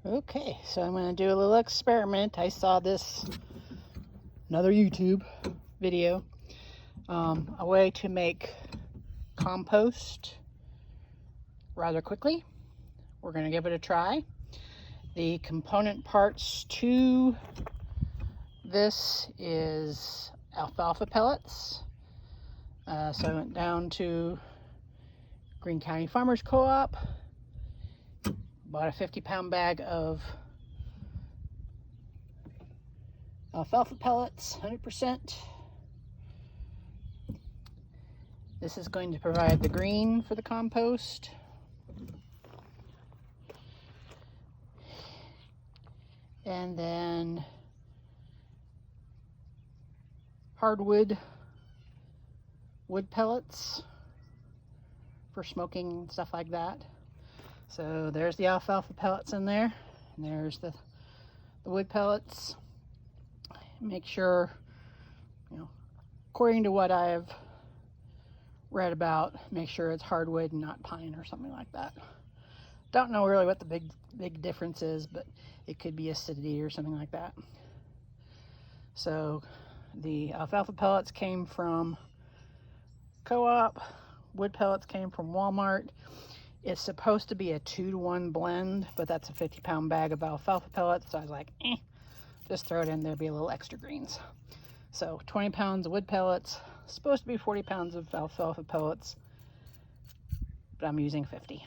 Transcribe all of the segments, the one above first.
Okay, so I'm going to do a little experiment. I saw this, another YouTube video, a way to make compost rather quickly. We're going to give it a try. The component parts to this is alfalfa pellets. So I went down to Greene County Farmers Co-op, bought a 50-pound bag of alfalfa pellets, 100%. This is going to provide the green for the compost. And then hardwood wood pellets for smoking and stuff like that. So there's the alfalfa pellets in there, and there's the wood pellets. Make sure, according to what I've read about, make sure it's hardwood and not pine or something like that. Don't know really what the big difference is, but it could be acidity or something like that. So the alfalfa pellets came from Co-op, wood pellets came from Walmart. It's supposed to be a 2-to-1 blend, but that's a 50-pound bag of alfalfa pellets, so I was like, just throw it in there, be a little extra greens. So 20 pounds of wood pellets, supposed to be 40 pounds of alfalfa pellets, but I'm using 50.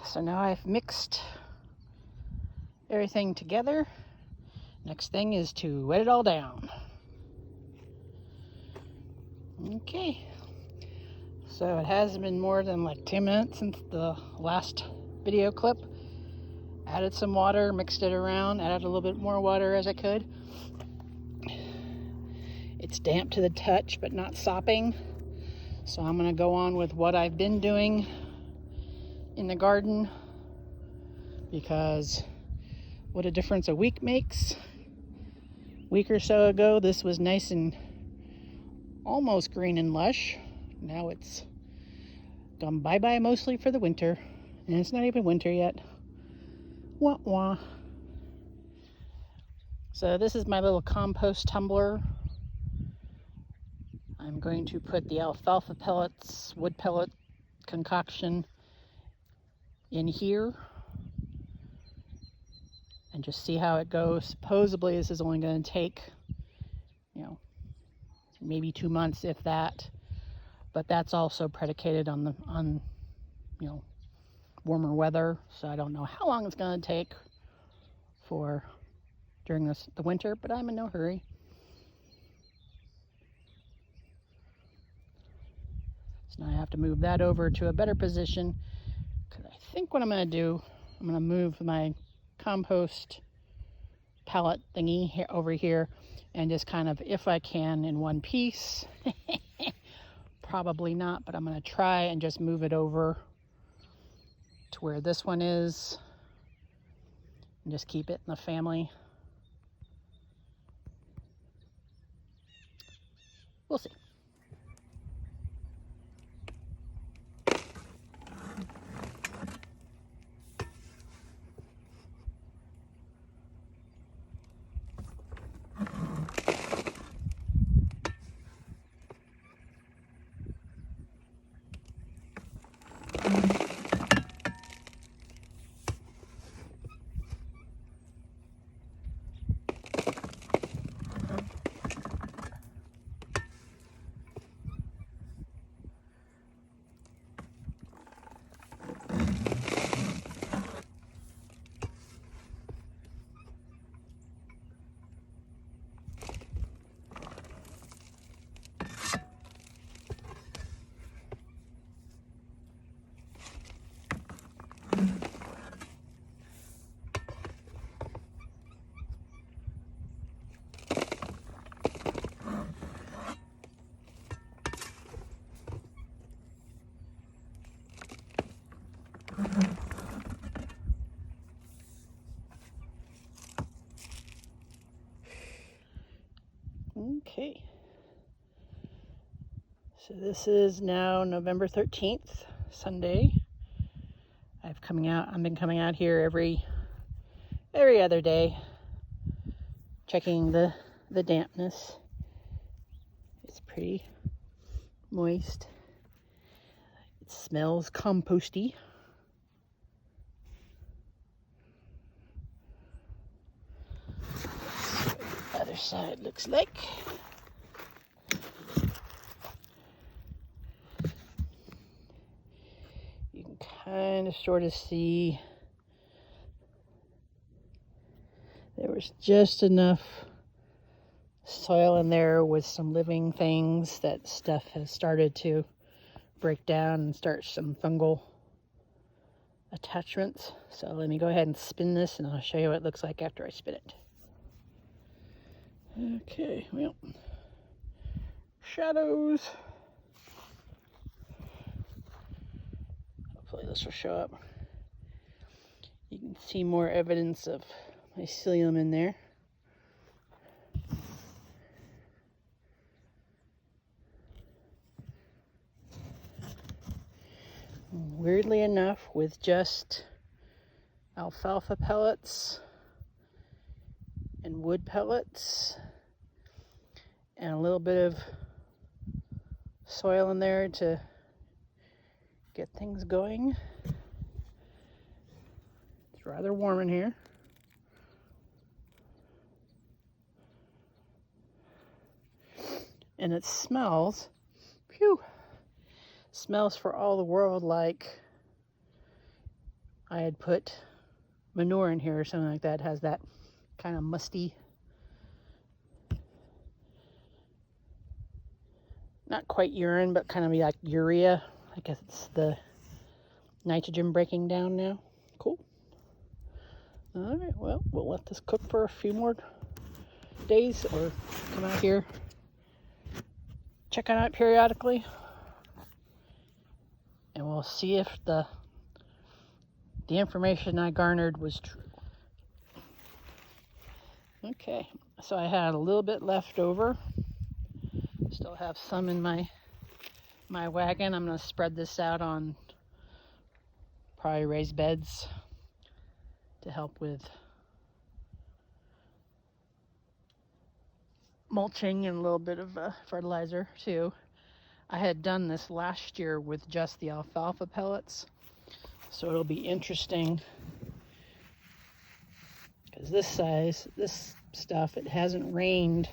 So now I've mixed everything together. Next thing is to wet it all down. Okay, so it hasn't been more than like 10 minutes since the last video clip. Added some water, mixed it around, added a little bit more water as I could. It's damp to the touch, but not sopping. So I'm gonna go on with what I've been doing in the garden, because what a difference a week makes. A week or so ago, this was nice and almost green and lush. Now it's gone bye-bye mostly for the winter, and it's not even winter yet. Wah wah. So this is my little compost tumbler. I'm going to put the alfalfa pellets, wood pellet concoction in here and just see how it goes. Supposedly this is only going to take, maybe 2 months, if that. But that's also predicated on warmer weather. So I don't know how long it's going to take during the winter, but I'm in no hurry. So now I have to move that over to a better position, because I think what I'm going to do, I'm going to move my compost pallet thingy here, over here, and just kind of, if I can, in one piece. Probably not, but I'm going to try and just move it over to where this one is and just keep it in the family. We'll see. Okay, so this is now November 13th, Sunday. I've been coming out here every other day, checking the dampness. It's pretty moist. It smells composty. Other side looks like. You can kind of sort of see there was just enough soil in there with some living things. That stuff has started to break down and start some fungal attachments. So let me go ahead and spin this and I'll show you what it looks like after I spin it. Okay, well, shadows. Hopefully this will show up. You can see more evidence of mycelium in there. Weirdly enough, with just alfalfa pellets and wood pellets and a little bit of soil in there to get things going. It's rather warm in here. And it smells, smells for all the world like I had put manure in here or something like that. It has that kind of musty, not quite urine, but kind of like urea. I guess it's the nitrogen breaking down now. Cool. All right, well, we'll let this cook for a few more days or come out here, check it out periodically, and we'll see if the information I garnered was true. Okay, so I had a little bit left over. Still have some in my wagon. I'm going to spread this out on probably raised beds to help with mulching and a little bit of fertilizer too. I had done this last year with just the alfalfa pellets, so it'll be interesting because this stuff, it hasn't rained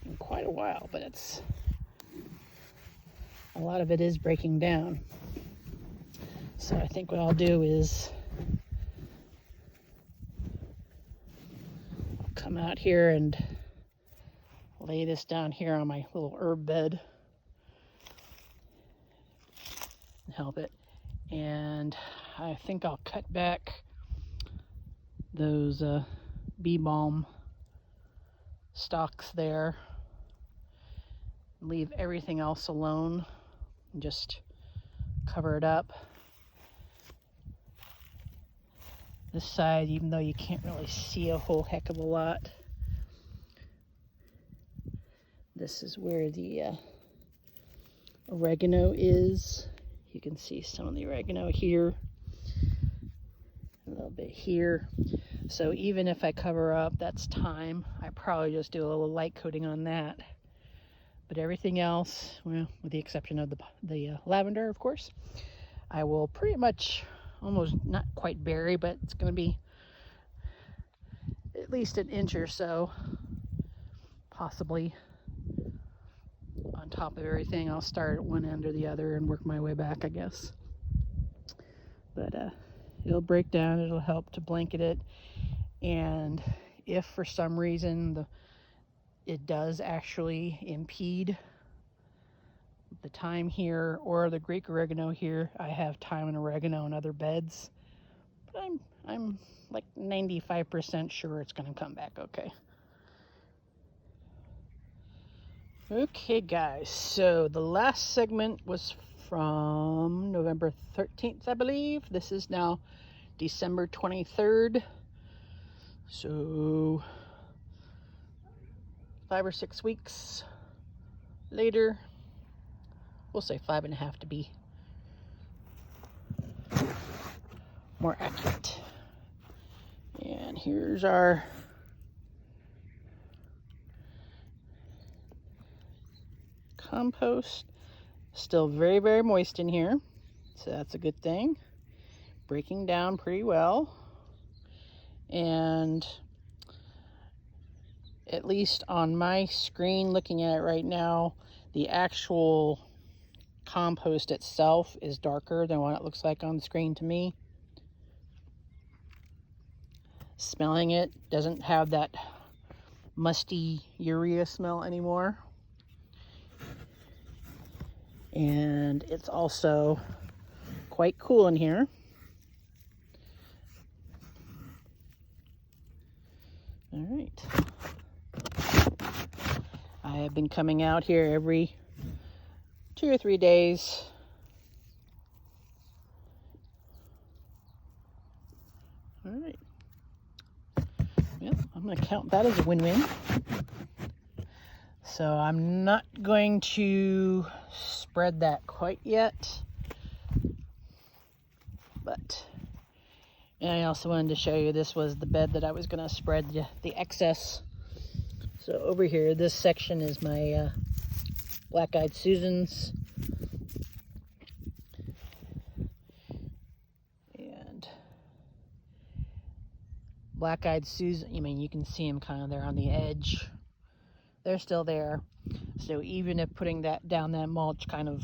in quite a while, but a lot of it is breaking down. So I think what I'll do is I'll come out here and lay this down here on my little herb bed and help it. And I think I'll cut back those bee balm stalks there, leave everything else alone and just cover it up. This side, even though you can't really see a whole heck of a lot, this is where the oregano is. You can see some of the oregano here, a little bit here. So even if I cover up, that's thyme. I probably just do a little light coating on that. But everything else, well, with the exception of the lavender, of course, I will pretty much almost not quite bury, but it's going to be at least an inch or so, possibly, on top of everything. I'll start at one end or the other and work my way back, I guess. But it'll break down, it'll help to blanket it. And if for some reason it does actually impede the thyme here or the Greek oregano here, I have thyme and oregano in other beds, but I'm like 95% sure it's going to come back okay. Okay guys, so the last segment was from November 13th, I believe. This is now December 23rd. So 5 or 6 weeks later, we'll say 5.5 to be more accurate. And here's our compost. Still very, very moist in here, so that's a good thing. Breaking down pretty well. And at least on my screen, looking at it right now, the actual compost itself is darker than what it looks like on the screen to me. Smelling it doesn't have that musty urea smell anymore. And it's also quite cool in here. All right. I have been coming out here every 2 or 3 days. All right. Yep, I'm going to count that as a win-win. So I'm not going to spread that quite yet. But, and I also wanted to show you, this was the bed that I was going to spread the excess. So over here, this section is my black-eyed Susans. And black-eyed Susan, I mean, you can see them kind of there on the edge. They're still there. So even if putting that down, that mulch kind of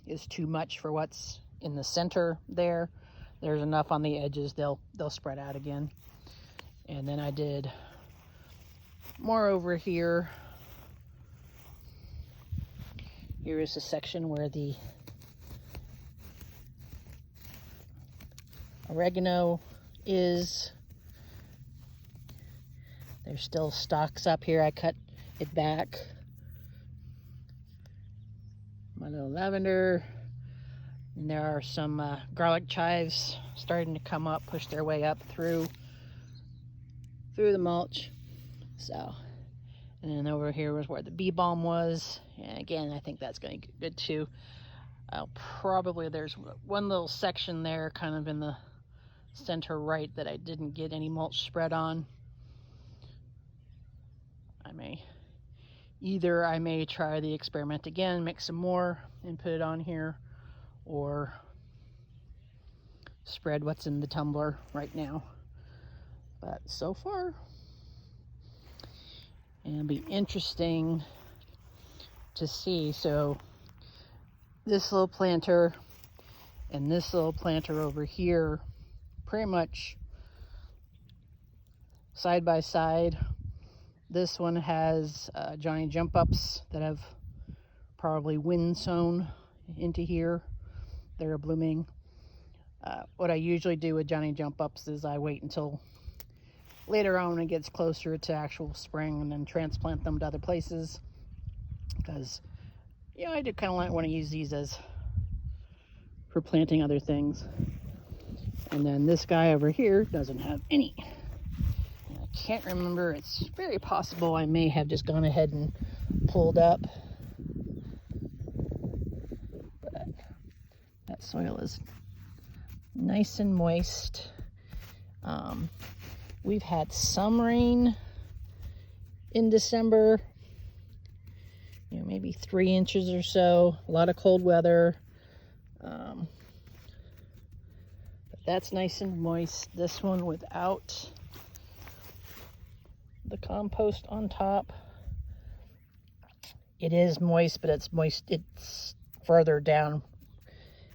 is too much for what's in the center there, there's enough on the edges, they'll spread out again. And then I did more over here. Here is a section where the oregano is. There's still stalks up here. I cut it back. My little lavender. And there are some garlic chives starting to come up, push their way up through the mulch. So, and then over here was where the bee balm was. And again, I think that's going to get good too. There's one little section there kind of in the center right that I didn't get any mulch spread on. I may try the experiment again, mix some more and put it on here, or spread what's in the tumbler right now. But so far, and it'll be interesting to see. So this little planter and this little planter over here, pretty much side by side. This one has Johnny jump ups that have probably wind sown into here. They're blooming. What I usually do with Johnny jump ups is I wait until later on when it gets closer to actual spring and then transplant them to other places, because I do kind of want to use these for planting other things. And then this guy over here doesn't have any. I can't remember. It's very possible I may have just gone ahead and pulled up, but that soil is nice and moist. We've had some rain in December, maybe 3 inches or so. A lot of cold weather, but that's nice and moist. This one without the compost on top, it is moist, but it's further down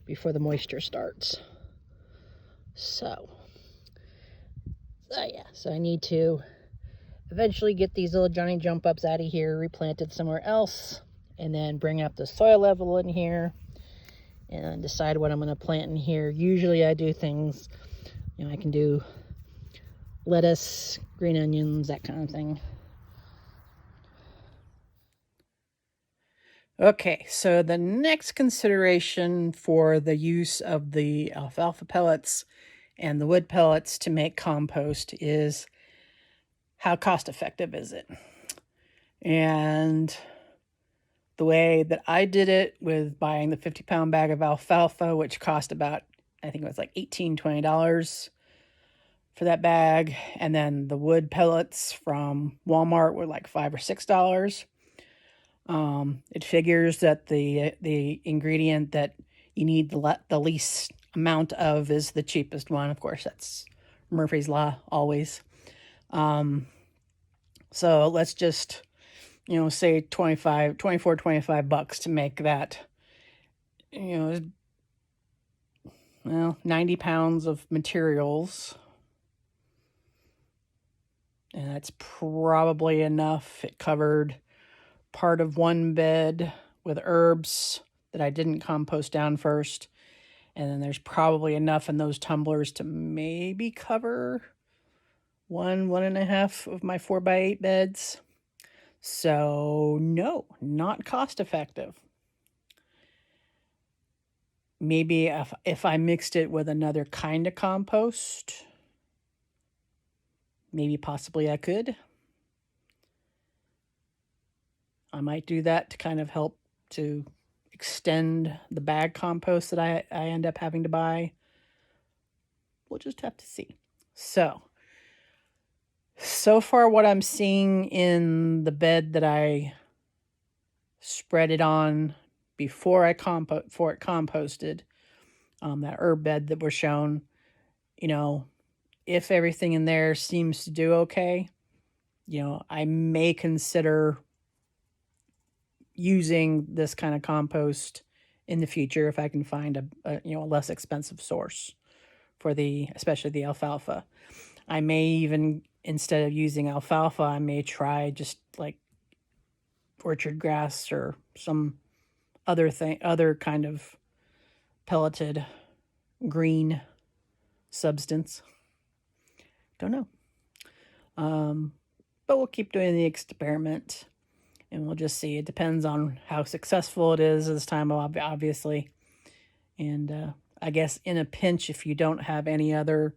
before the moisture starts. So I need to eventually get these little Johnny jump ups out of here, replanted somewhere else, and then bring up the soil level in here and decide what I'm going to plant in here. Usually I do things, I can do lettuce, green onions, that kind of thing. Okay, so the next consideration for the use of the alfalfa pellets and the wood pellets to make compost is, how cost effective is it? And the way that I did it with buying the 50-pound bag of alfalfa, which cost about I think it was like $18, $20 for that bag. And then the wood pellets from Walmart were like $5 or $6. It figures that the ingredient that you need the least amount of is the cheapest one. Of course, that's Murphy's Law always. So let's just, say $25 to make that, 90 pounds of materials. And that's probably enough. It covered part of one bed with herbs that I didn't compost down first. And then there's probably enough in those tumblers to maybe cover 1.5 of my 4x8 beds. So no, not cost effective. Maybe if I mixed it with another kind of compost, maybe possibly I could. I might do that to kind of help to extend the bag compost that I end up having to buy. We'll just have to see. So far what I'm seeing in the bed that I spread it on before it composted, that herb bed that was shown, if everything in there seems to do okay, I may consider using this kind of compost in the future if I can find a less expensive source for especially the alfalfa. I may even, instead of using alfalfa, I may try just like orchard grass or some other kind of pelleted green substance. Don't know. But we'll keep doing the experiment and we'll just see. It depends on how successful it is this time, obviously. And I guess in a pinch, if you don't have any other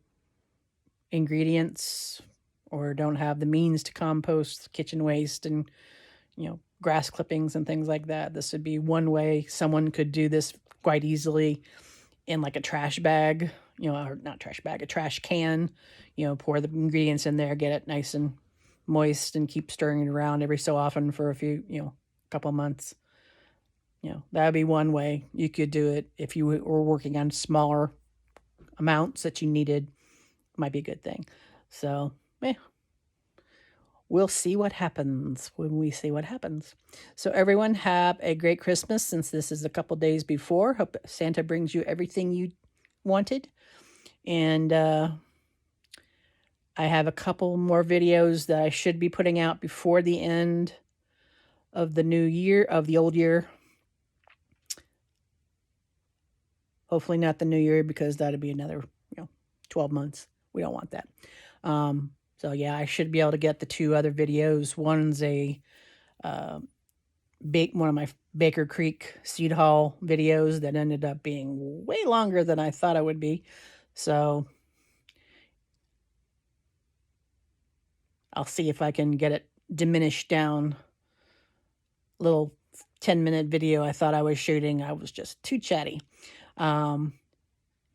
ingredients or don't have the means to compost kitchen waste and, grass clippings and things like that, this would be one way someone could do this quite easily in like a trash bag, or not trash bag, a trash can, pour the ingredients in there, get it nice and moist and keep stirring it around every so often for a few, couple months. That would be one way you could do it if you were working on smaller amounts that you needed. Might be a good thing. So, we'll see what happens when we see what happens. So everyone have a great Christmas, since this is a couple days before. Hope Santa brings you everything you wanted. And I have a couple more videos that I should be putting out before the end of the new year, of the old year. Hopefully not the new year, because that'd be another 12 months. We don't want that. So yeah, I should be able to get the two other videos. One's one of my Baker Creek seed haul videos that ended up being way longer than I thought it would be. So I'll see if I can get it diminished down. Little 10-minute video I thought I was shooting. I was just too chatty.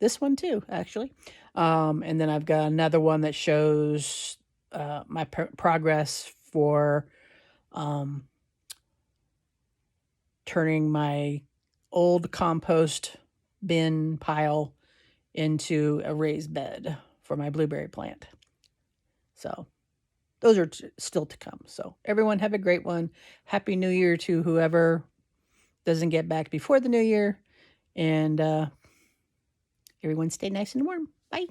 This one too, actually. And then I've got another one that shows my progress for turning my old compost bin pile into a raised bed for my blueberry plant. So those are still to come. So everyone have a great one. Happy New Year to whoever doesn't get back before the new year. And everyone stay nice and warm. Bye.